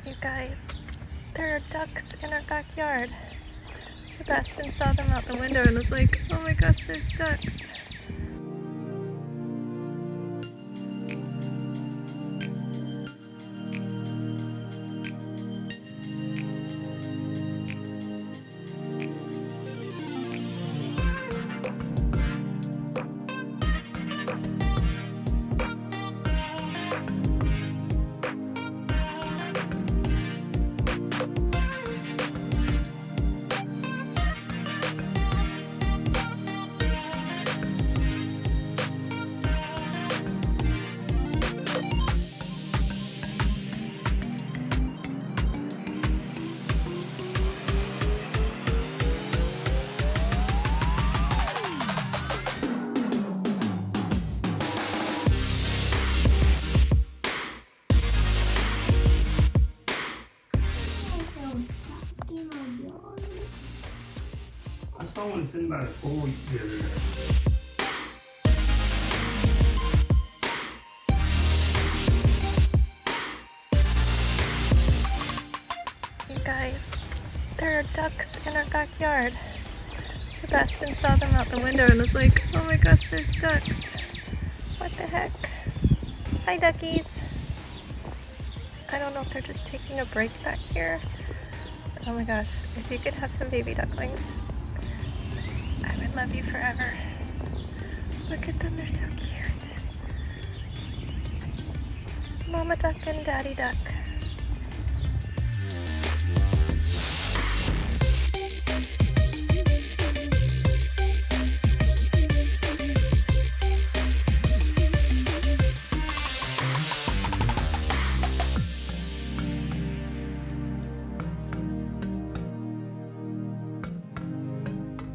You guys, there are ducks in our backyard. Sebastian saw them out the window and was like, oh my gosh, there's ducks. I saw one sitting by the pool the other day. You guys, there are ducks in our backyard. Sebastian saw them out the window and was like, oh my gosh, there's ducks. What the heck? Hi, duckies. I don't know if they're just taking a break back here. Oh my gosh, if you could have some baby ducklings, I would love you forever. Look at them, they're so cute. Mama duck and daddy duck.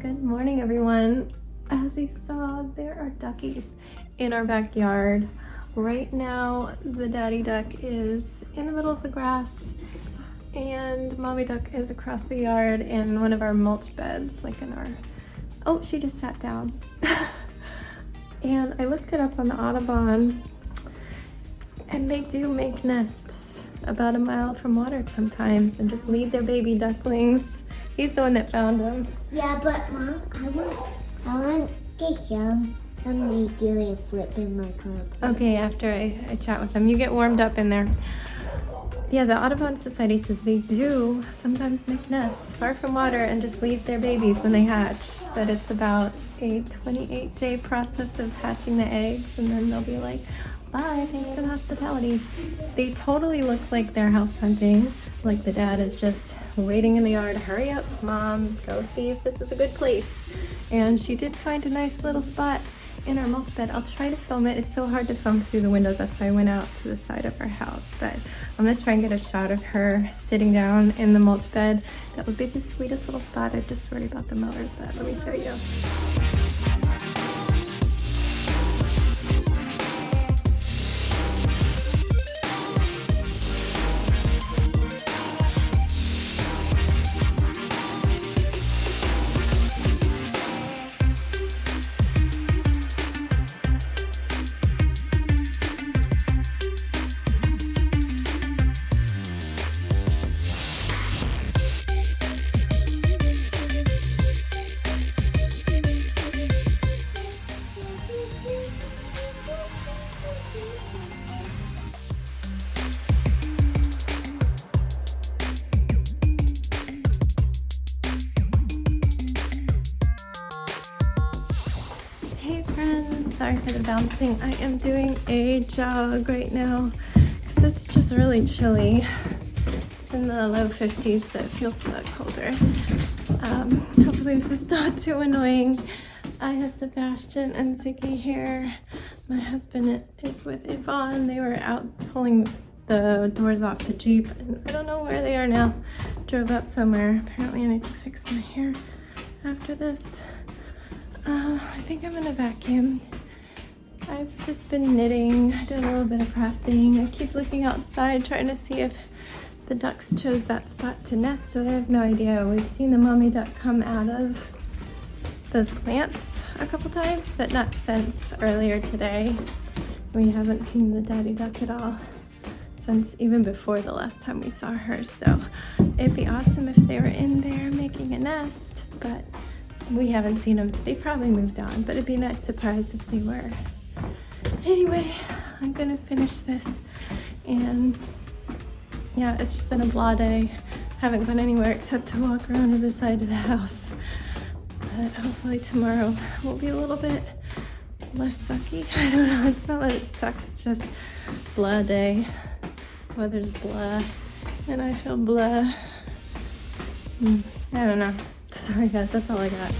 Good morning, everyone. As you saw, there are duckies in our backyard. Right now, the daddy duck is in the middle of the grass and mommy duck is across the yard in one of our mulch beds, like in our... Oh, she just sat down. And I looked it up on the Audubon and they do make nests about a mile from water sometimes and just leave their baby ducklings. He's the one that found them. Yeah, but Mom, I want to show them doing a flip in my cup. Okay, after I chat with them. You get warmed up in there. Yeah, the Audubon Society says they do sometimes make nests far from water and just leave their babies when they hatch. That it's about a 28-day process of hatching the eggs and then they'll be like, bye, thanks for the hospitality. They totally look like they're house hunting. Like the dad is just waiting in the yard. Hurry up, Mom, go see if this is a good place. And she did find a nice little spot in our mulch bed. I'll try to film it. It's so hard to film through the windows. That's why I went out to the side of our house. But I'm gonna try and get a shot of her sitting down in the mulch bed. That would be the sweetest little spot. I just worry about the mowers, but let me show you. Hey friends, sorry for the bouncing. I am doing a jog right now because it's just really chilly. It's in the low 50s, but it feels colder. Hopefully this is not too annoying. I have Sebastian and Ziggy here. My husband is with Yvonne. They were out pulling the doors off the Jeep and I don't know where they are now. Drove up somewhere. Apparently I need to fix my hair after this. I think I'm gonna vacuum. I've just been knitting. I did a little bit of crafting. I keep looking outside trying to see if the ducks chose that spot to nest, but I have no idea. We've seen the mommy duck come out of those plants a couple times, but not since earlier today. We haven't seen the daddy duck at all. since even before the last time we saw her. So it'd be awesome if they were in there making a nest, but we haven't seen them, so they probably moved on, but it'd be a nice surprise if they were. Anyway, I'm gonna finish this, and yeah, it's just been a blah day. Haven't gone anywhere except to walk around to the side of the house. But hopefully tomorrow will be a little bit less sucky. I don't know, it's not that it sucks, it's just blah day. Weather's blah, and I feel blah. I don't know. Sorry guys, that's all I got.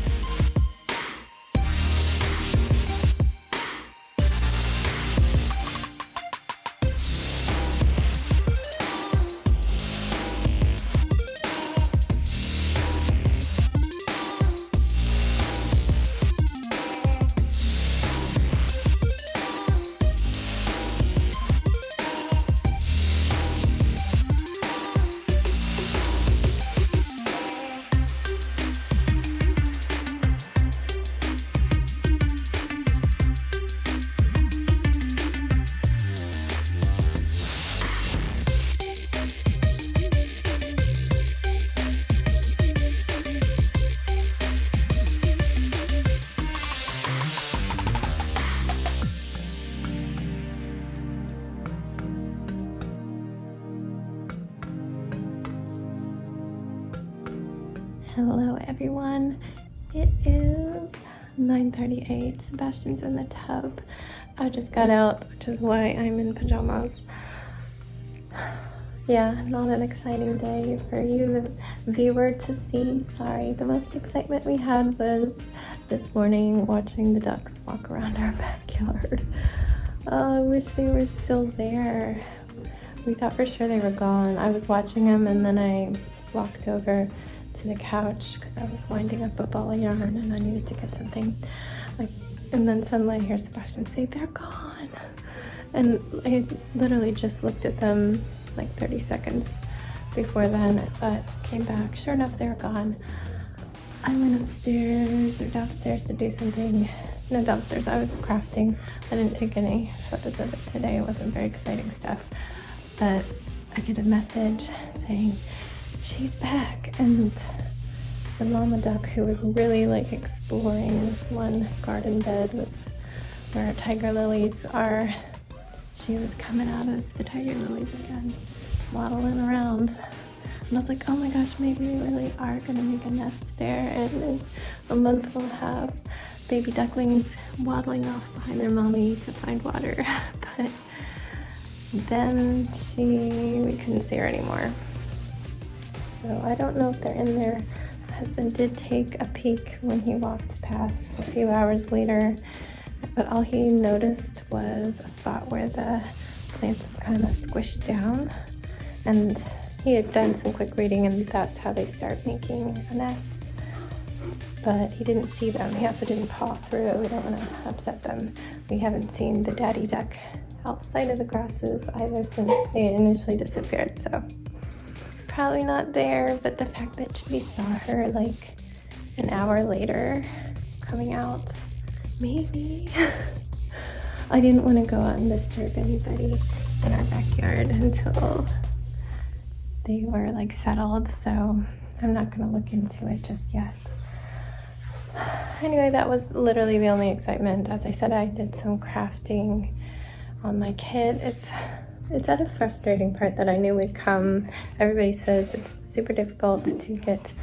Hello everyone, it is 9:38. Sebastian's in the tub. I just got out, which is why I'm in pajamas. Yeah, not an exciting day for you, the viewer, to see. Sorry, the most excitement we had was this morning watching the ducks walk around our backyard. Oh, I wish they were still there. We thought for sure they were gone. I was watching them, and then I walked over to the couch because I was winding up a ball of yarn and I needed to get something. And then suddenly I hear Sebastian say, "They're gone." And I literally just looked at them like 30 seconds before then, but came back. Sure enough, they were gone. I went upstairs or downstairs to do something. No, downstairs. I was crafting. I didn't take any photos of it today. It wasn't very exciting stuff. But I get a message saying, "She's back." And the mama duck, who was really like exploring this one garden bed with where tiger lilies are, she was coming out of the tiger lilies again, waddling around. And I was like, oh my gosh, maybe we really are gonna make a nest there, and in a month we'll have baby ducklings waddling off behind their mommy to find water. But then we couldn't see her anymore. So I don't know if they're in there. My husband did take a peek when he walked past a few hours later, but all he noticed was a spot where the plants were kind of squished down, and he had done some quick reading, and that's how they start making a nest. But he didn't see them. He also didn't paw through. We don't want to upset them. We haven't seen the daddy duck outside of the grasses either since they initially disappeared, so probably not there. But the fact that we saw her like an hour later coming out, maybe. I didn't want to go out and disturb anybody in our backyard until they were like settled, so I'm not going to look into it just yet. Anyway, that was literally the only excitement. As I said, I did some crafting on my kit. It's at a frustrating part that I knew would come. Everybody says it's super difficult to get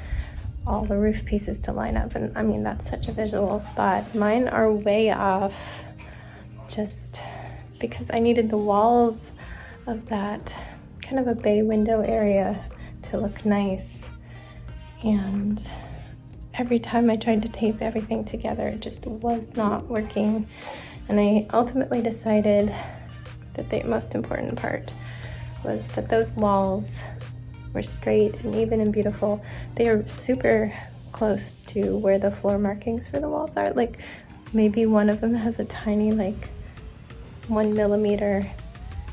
all the roof pieces to line up, and I mean, that's such a visual spot. Mine are way off just because I needed the walls of that kind of a bay window area to look nice, and every time I tried to tape everything together, it just was not working. And I ultimately decided that the most important part was that those walls were straight and even and beautiful. They are super close to where the floor markings for the walls are. Like maybe one of them has a tiny like 1 millimeter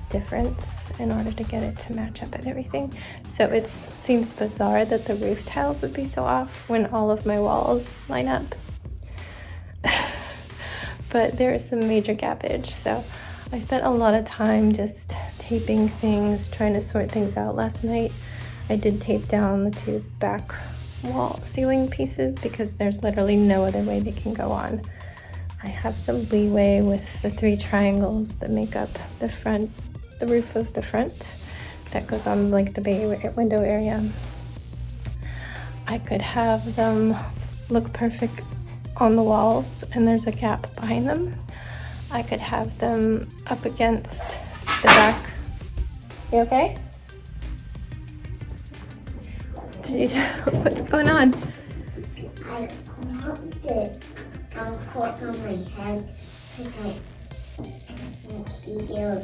difference in order to get it to match up and everything. So it seems bizarre that the roof tiles would be so off when all of my walls line up. But there is some major gappage, so I spent a lot of time just taping things, trying to sort things out. Last night I did tape down the 2 back wall ceiling pieces because there's literally no other way they can go on. I have some leeway with the 3 triangles that make up the roof of the front that goes on like the bay window area. I could have them look perfect on the walls and there's a gap behind them. I could have them up against the back. You okay? What's going on? I want the cork on my head because I can't see you.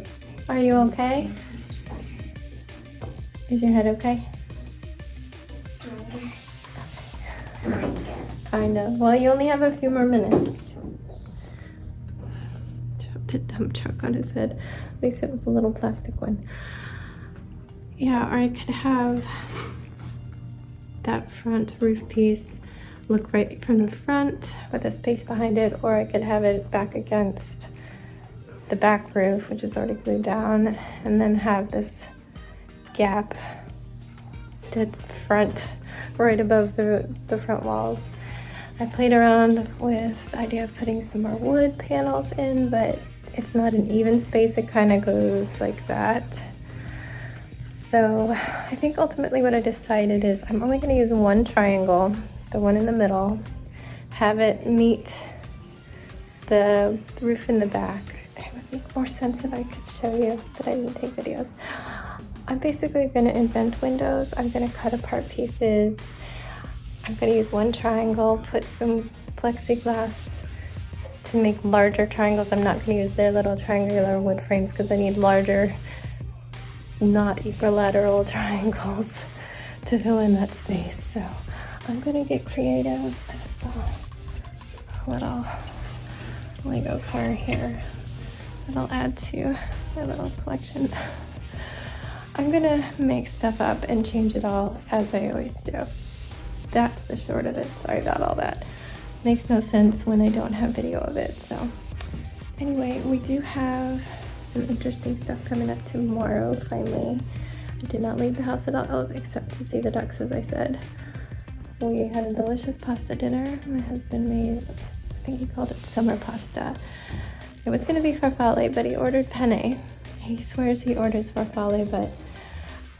Are you okay? Is your head okay? Kinda. Well, you only have a few more minutes. Dropped a dump truck on his head. At least it was a little plastic one. Yeah, or I could have that front roof piece look right from the front with a space behind it, or I could have it back against the back roof, which is already glued down, and then have this gap to the front right above the front walls. I played around with the idea of putting some more wood panels in, but it's not an even space. It kind of goes like that. So I think ultimately what I decided is I'm only going to use one triangle, the one in the middle, have it meet the roof in the back. It would make more sense if I could show you, but I didn't take videos. I'm basically going to invent windows. I'm going to cut apart pieces. I'm going to use one triangle, put some plexiglass to make larger triangles. I'm not going to use their little triangular wood frames because I need larger, not equilateral triangles to fill in that space. So I'm going to get creative. I just saw a little Lego car here that I'll add to my little collection. I'm going to make stuff up and change it all as I always do. That's the short of it. Sorry about all that. Makes no sense when I don't have video of it. So anyway, we do have some interesting stuff coming up tomorrow, finally. I did not leave the house at all except to see the ducks, as I said. We had a delicious pasta dinner. My husband made, I think he called it summer pasta. It was going to be farfalle, but he ordered penne. He swears he orders farfalle, but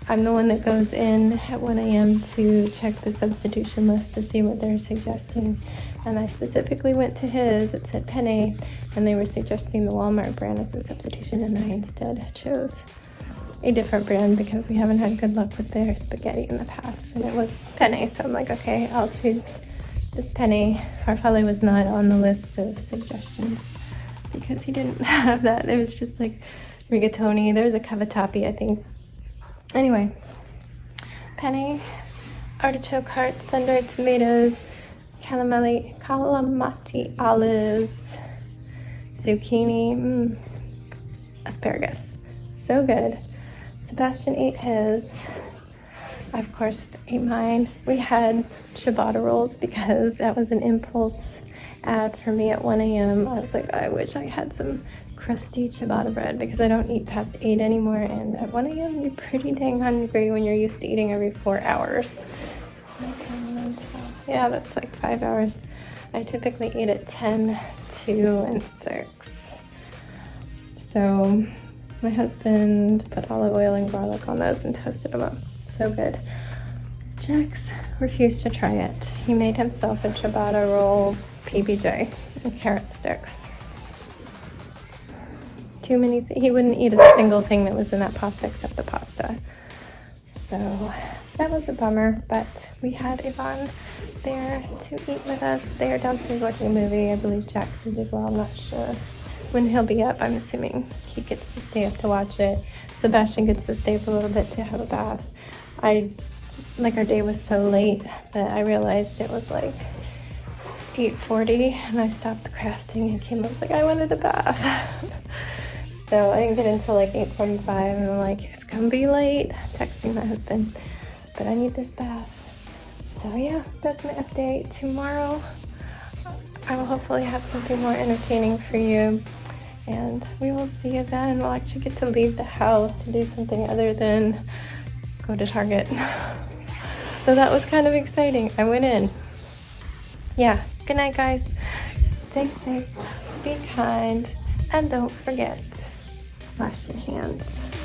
I'm the one that goes in at 1 a.m. to check the substitution list to see what they're suggesting. And I specifically went to his, it said penne, and they were suggesting the Walmart brand as a substitution, and I instead chose a different brand because we haven't had good luck with their spaghetti in the past, and it was penne. So I'm like, okay, I'll choose this penne. Farfalle was not on the list of suggestions because he didn't have that. It was just like rigatoni. There was a cavatappi, I think. Anyway, penne, artichoke heart, sun-dried tomatoes, calamati olives, zucchini, asparagus. So good. Sebastian ate his. I, of course, ate mine. We had ciabatta rolls because that was an impulse ad for me at 1 a.m. I was like, I wish I had some crusty ciabatta bread because I don't eat past 8 anymore, and at 1 a.m. you're pretty dang hungry when you're used to eating every 4 hours. Yeah, that's like 5 hours. I typically eat at 10, 2, and 6. So my husband put olive oil and garlic on those and toasted them up. So good. Jax refused to try it. He made himself a ciabatta roll PBJ and carrot sticks. Too many he wouldn't eat a single thing that was in that pasta except the pasta. So that was a bummer, but we had Yvonne there to eat with us. They are downstairs watching a movie. I believe Jax is as well. I'm not sure when he'll be up. I'm assuming he gets to stay up to watch it. Sebastian gets to stay up a little bit to have a bath. Our day was so late that I realized it was like 8:40 and I stopped crafting and came up like I wanted a bath. So I didn't get until like 8:45 and I'm like, it's gonna be late, texting my husband, but I need this bath. So yeah, that's my update. Tomorrow I will hopefully have something more entertaining for you. And we will see you then. We'll actually get to leave the house to do something other than go to Target. So that was kind of exciting. I went in. Yeah, good night, guys. Stay safe, be kind, and don't forget, wash your hands.